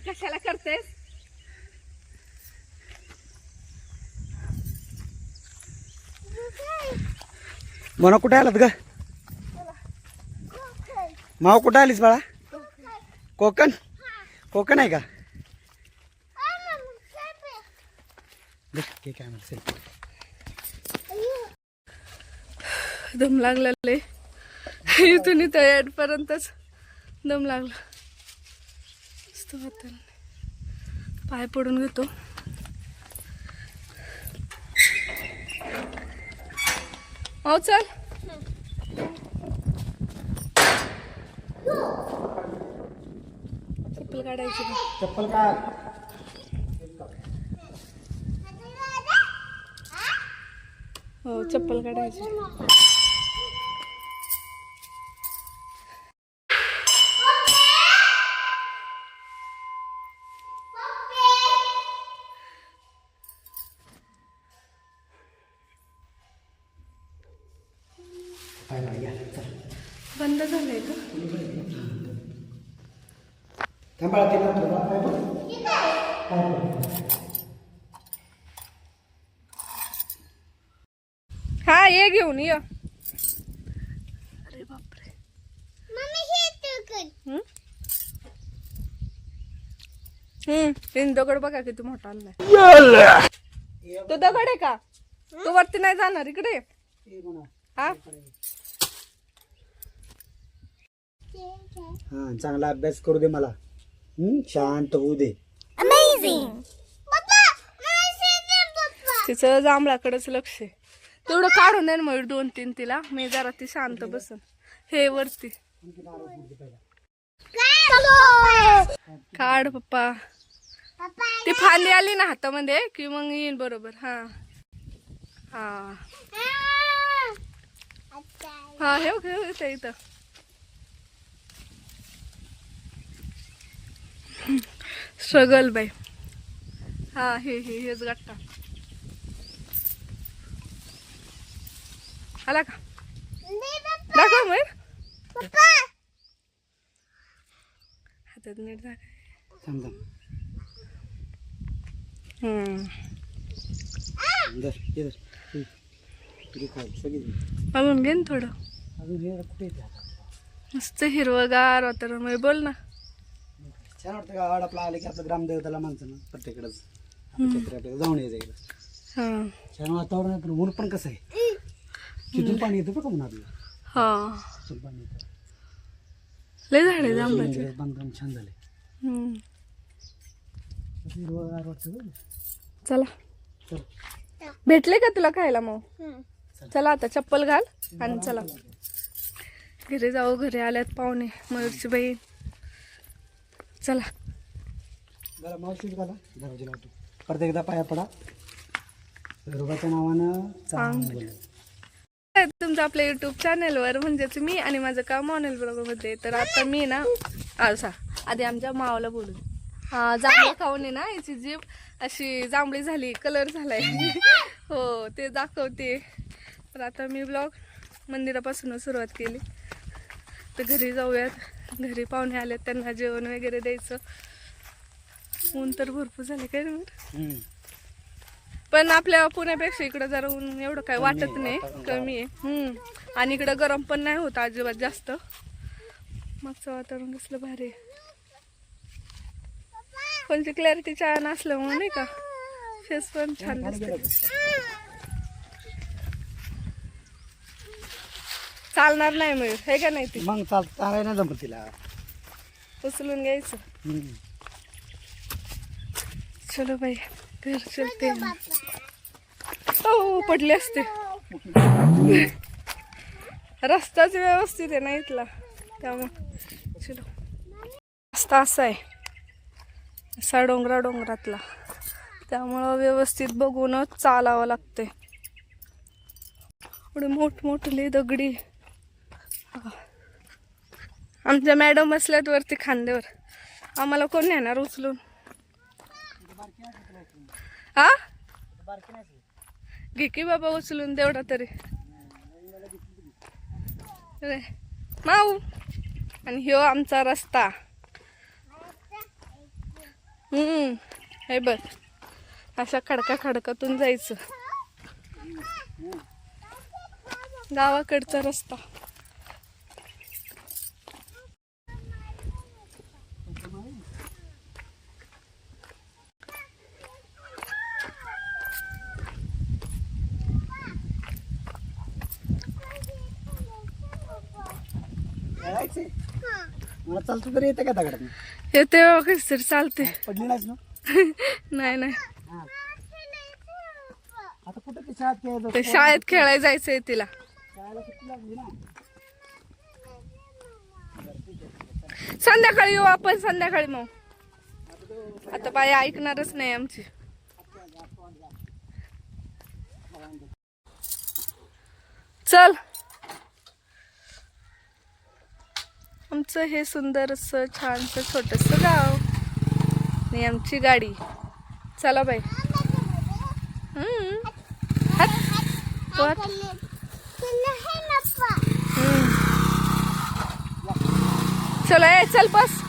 कशाला करतेस? मोना कुठे आलात ग? माव कुठे आलीस बाळा? कोकण? कोकण आहे का? ठीक आहे मला. दम लागला लय. इथून इथं येईपर्यंतच दम लागला. मस्त वाटतं. पाय पडून घेतो. हो चल. चप्पल काढायची ना. चप्पल काढ. हो चप्पल काढायची. बंद झालंय का? हा ये घेऊन ये. अरे बापरे. दगड बघा किती मोठा आणलाय. तो दगड आहे का? तो वरती नाही जाणार. इकडे हा हा चांगला अभ्यास करू दे मला. शांत होऊ दे. तिचं जांभळाकडेच लक्ष आहे. तेवढं काढून दे मयूर 2-3 तिला. मी जरा ती शांत बसन. हे वरती काढ पप्पा. ती फांदी आली ना हातामध्ये कि मग येईन बरोबर. हा हा हा हे बघ इथं. स्ट्रगल बाई. हा हेच गट्टा आला का? दाखव मग. हातात नीट दाखव. अजून घेन थोडं. मस्त हिरवगार वातावरण. बोल ना. छान वाटतं का? वाड आपला आले की आपलं ग्रामदेवताला माणसं ना प्रत्येकडेच आपल्याला जाऊन यायचं. छान वातावरण आहे. पण ऊन पण कसं आहे. तिथून पाणी येतं बघा म्हणून आपल्याला. तिथून पाणी येतं. लय झाडे जांभळाचे. बांधकाम छान झाले. हिरवगार वाटतं. चला भेटले का तुला खायला? मग चला आता चप्पल घाल आणि चला घरी जाऊ. घरी आल्यात पाहुणे. मयूरची बहीण. चला जरा मावशीत घाला. दरवाजा लावतो. परत एकदा पाया पडा. रोगाच्या नावानं चांगलं. तुमचं आपल्या युट्यूब चॅनलवर म्हणजेच मी आणि माझं काम मोनल ब्लॉगमध्ये. तर आता मी ना आधी आमच्या मावाला बोलू. हा जांभळं खाऊन आहे ना याची जीभ अशी जांभळी झाली. कलर झालाय. हो ते दाखवते. तर आता मी ब्लॉग मंदिरापासून सुरुवात केली. तर घरी जाऊयात. घरी पाहुणे आलेत. त्यांना जेवण वगैरे द्यायचं. ऊन तर भरपूर झाले काय रे. पण आपल्या पुण्यापेक्षा इकडं जरा ऊन एवढं काय वाटत नाही. कमी आहे. आणि इकडं गरम पण नाही होत अजिबात जास्त. मागचं वातावरण कसलं भारी आहे. कोणती क्लॅरिटी छान असल्यामुळे नाही का फेस पण छान दिसते. चालणार नाही मयूर हे का नाही. ती मग चालाय ना जमत तिला. उचलून घ्यायचं. चलो बाई घर चलते. हो पडले असते. रस्ताच व्यवस्थित आहे ना इथला. त्यामुळे चलो. रस्ता असा आहे असा डोंगरातला. त्यामुळं व्यवस्थित बघूनच चालावं लागते. एवढे मोठमोठे दगडी. आमच्या मॅडम बसल्यात वरती खांद्यावर. आम्हाला कोण नेणार उचलून? हा घे की बाबा उचलून तेवढा तरी रे माऊ. आणि ह्यो आमचा रस्ता. हे बघ अशा खडका खडकातून जायचं गावाकडचा रस्ता. खेळायचंय मला चालतं तरी येतं का दगडात येते कशी तरी चालते. पडली नाहीस ना नाही नाही हा. आता कुठं ते शाळेत खेळायचं ते शाळेत खेळायला जायचंय तिला. शाळेला सुट्टी लागली ना संध्याकाळी येऊ आपण संध्याकाळी. मग आता बाई ऐकणारच नाही आमची. चल आमचं हे सुंदर असं छानसं छोटंसं गाव आणि आमची गाडी. चला बाई. हात. वर. चला ए चल बस.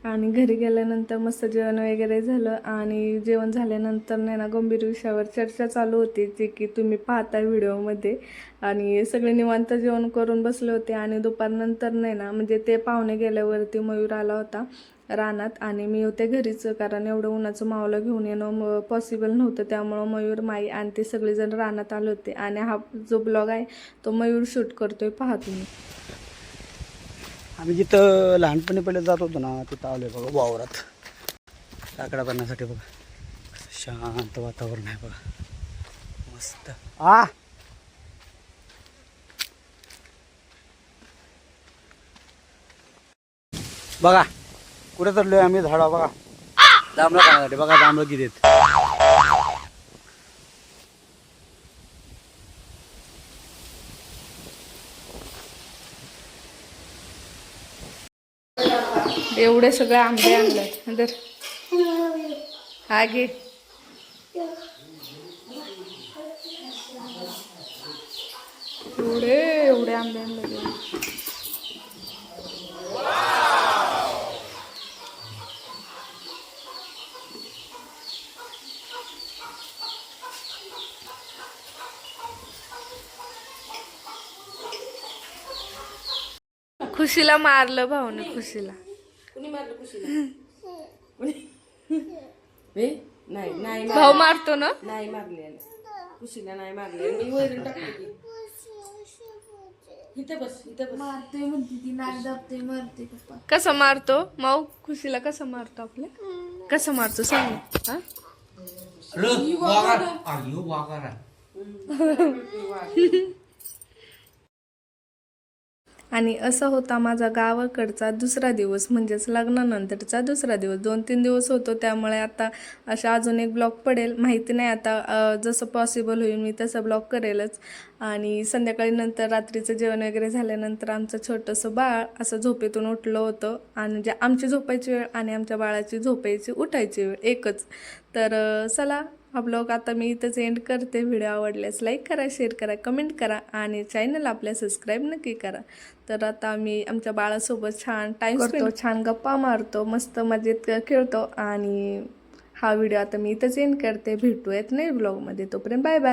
आणि घरी गेल्यानंतर मस्त जेवण वगैरे झालं आणि जेवण झाल्यानंतर नाही ना गंभीर विषयावर चर्चा चालू होती जी की तुम्ही पाहता व्हिडिओमध्ये. आणि सगळे निवांत जेवण करून बसले होते आणि दुपारनंतर नाही ना म्हणजे ते पाहुणे गेल्यावरती मयूर आला होता रानात आणि मी होते घरीच कारण एवढं उन्हाचं मावलं घेऊन येणं पॉसिबल नव्हतं. त्यामुळं मयूर माई आणि ते सगळेजण रानात आले होते आणि हा जो ब्लॉग आहे तो मयूर शूट करतोय पहा तुम्ही. आम्ही जिथं लहानपणी पहिले जात होतो ना तिथं आलोय बघा वावरात काकडा करण्यासाठी. बघा शांत वातावरण आहे बघा मस्त. बघा कुठे चाललोय आम्ही झाडा बघा जांभळं खाण्यासाठी. बघा जांभळं किती आहेत. एवढे सगळे आंबे आणले नंतर हा घे. एवढे आंबे आणले. खुशीला मारलं भाऊने. खुशीला नाही नाही भाऊ मारतो ना. नाही मारलेलं खुशीला नाही मारलेलं मी वैरण टाकते की इथं बस मारतोय म्हणते ती नाक दाबते मारते पप्पा. कसं मारतो माऊ खुशीला? कसं मारतो आपल्या? कसं मारतो सांग. हा आणि असा होता माझा गावाकडचा दुसरा दिवस म्हणजेच लग्नानंतरचा दुसरा दिवस. 2-3 दिवस होतो त्यामुळे आता अशा अजून एक ब्लॉग पडेल माहिती नाही आता जसं पॉसिबल होईल मी तसं ब्लॉग करेलच. आणि संध्याकाळी नंतर रात्रीचं जेवण वगैरे झाल्यानंतर आमचं छोटंसं बाळ असं झोपेतून उठलं होतं आणि जे आमची झोपायची वेळ आणि आमच्या बाळाची झोपायची उठायची वेळ एकच. तर चला हा ब्लॉग आता मी इथंच एंड करते. व्हिडिओ आवडल्यास लाईक करा, शेअर करा, कमेंट करा आणि चॅनल आपल्या सबस्क्राईब नक्की करा. तर आता आम्ही आमच्या बाळासोबत छान टाईम करतो, छान गप्पा मारतो, मस्त मजेत खेळतो आणि हा व्हिडिओ आता मी इथंच एंड करते. भेटूयात नाही ब्लॉगमध्ये. तोपर्यंत बाय बाय.